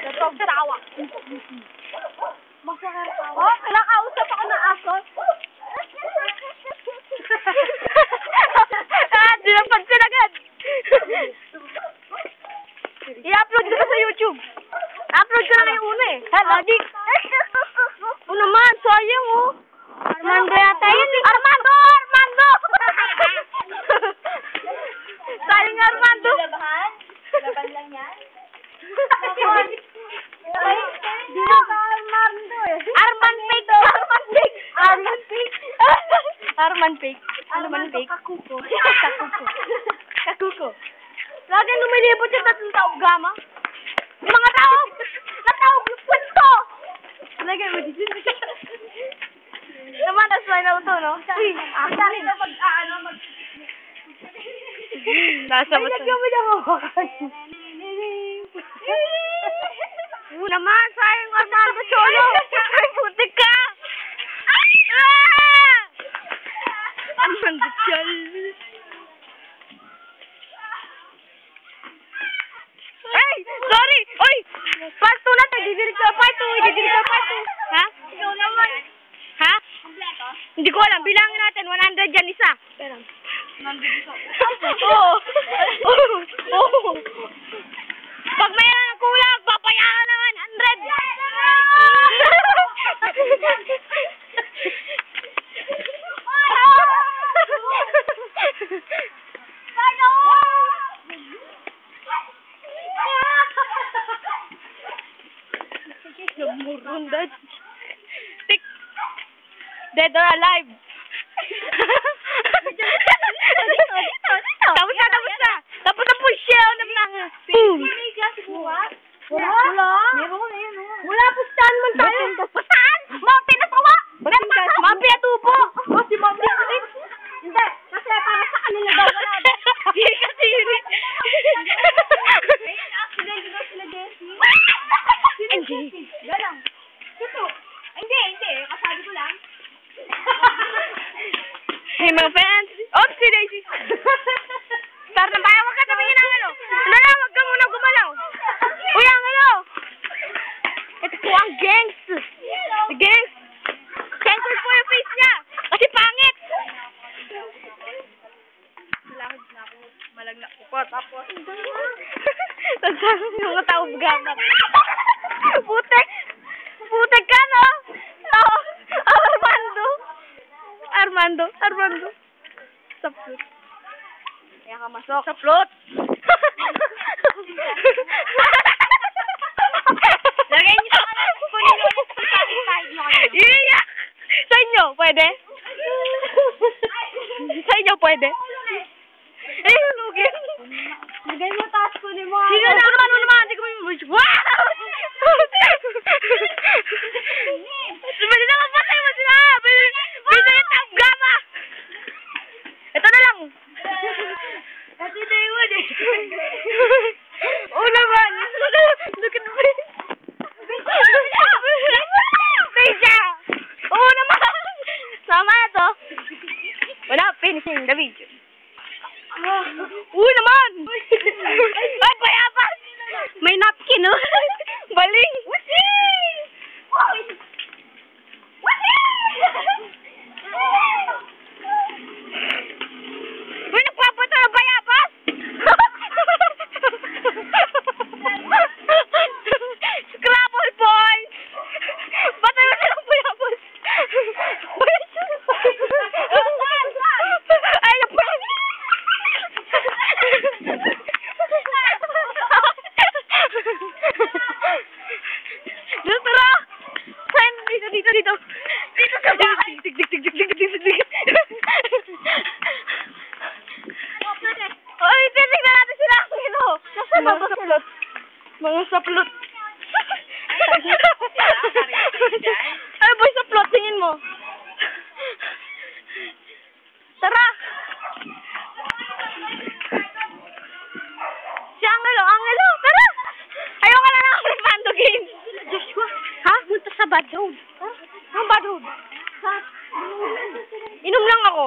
Natog tawa. Oh, kinakausap ako ng aso. Di napansin agad. I-upload ko na sa YouTube. Upload ko na yung una eh. Hello, Dik. O naman, sayang oh. Armando yata yun eh. Armando! Armando! Sayang Armando. Labahan? Laban lang yan? Di na ba Armando eh? Arman fake! Arman fake! Arman fake? Arman fake. Ano man Armando fake? Kakuko. Kakuko. Kakuko. Lagi lumilipot yung tatlong taob gama. Yung mga taob! Nataob yung pwesto! Lagay mo dito. Naman, tas may nauto, no? Uy! Dali na mag... Nasa Ay, nagkamay na ako. Naman, sayang Armando Cholo! Ay, putik ka! Armando Cholo! Ay! Sorry! Uy! Part 2 na to! Didirig ka part 2! Didirig ka part 2! Ha? Ikaw naman. Ha? Kompleto? Hindi ko alam. Bilangin natin. 100 yan isa. Pero. Nandito. Oo. Oo. Pag mayroon ng kulang, papayaran na 100. Murundan. Tik. Dead or alive. Tapos na. Tapos na po siya. May klase bukas? Wala. Meron. Wala, pustahan man tayo. Saan? Mga pinatawa. Mga pinatubo. O, si Mami. Hindi. Kasi para sa kanila daw wala. Hindi kasi yun. Accident daw sila, Jessie. Hindi. Galang. Ito. Hindi. Kasabi ko lang. Hey mga fans. Oopsie daisy. Star na bayan. Huwag ka tabingin ang ano. Ano na, huwag ka muna gumalaw. Uy, ang ano. Ito po ang gangs. The gangs. Censor po yung face niya. Kasi pangit. Malakad na ako. Malagnak ko pa. Tapos. Nagsabi yung mga tao gamat. Putek. Putek ka, no? Oo. Armando. Saplot. Kaya ka masok. Saplot. Lagay niyo sa kanan. Kunin niyo ulit sa side niyo kanina. Iiyak! Sa inyo, pwede? Sa inyo, pwede? Eh, lugin. Lagay mo taas kunin mo. Sino na ano naman? Hindi ko may... Wow! Bili na kapatay mo sila! Bili na yung top gama! Ito na lang! Kasi Dayward eh. Oo naman! Look at me! Peja! Oo naman! Sama na to! Wala, finishing the video. Uy naman! Ay, payapas! May napkin, no? Baling! Wasi! Uy, nagpapata ng payapas! Scrabble points! Bata na ng payapas! Ay, napag! Tara! Saan? Dito. Dito sa bahay! Dig. Oy, tinig na natin sila! Mga saplot. Ay, boy, saplot. Tingin mo. Tara! Si Angelo! Tara! Ayoko na lang ng Mando game. Joshua, Ha? punta sa bad road. Ang bad road. Inom lang ako.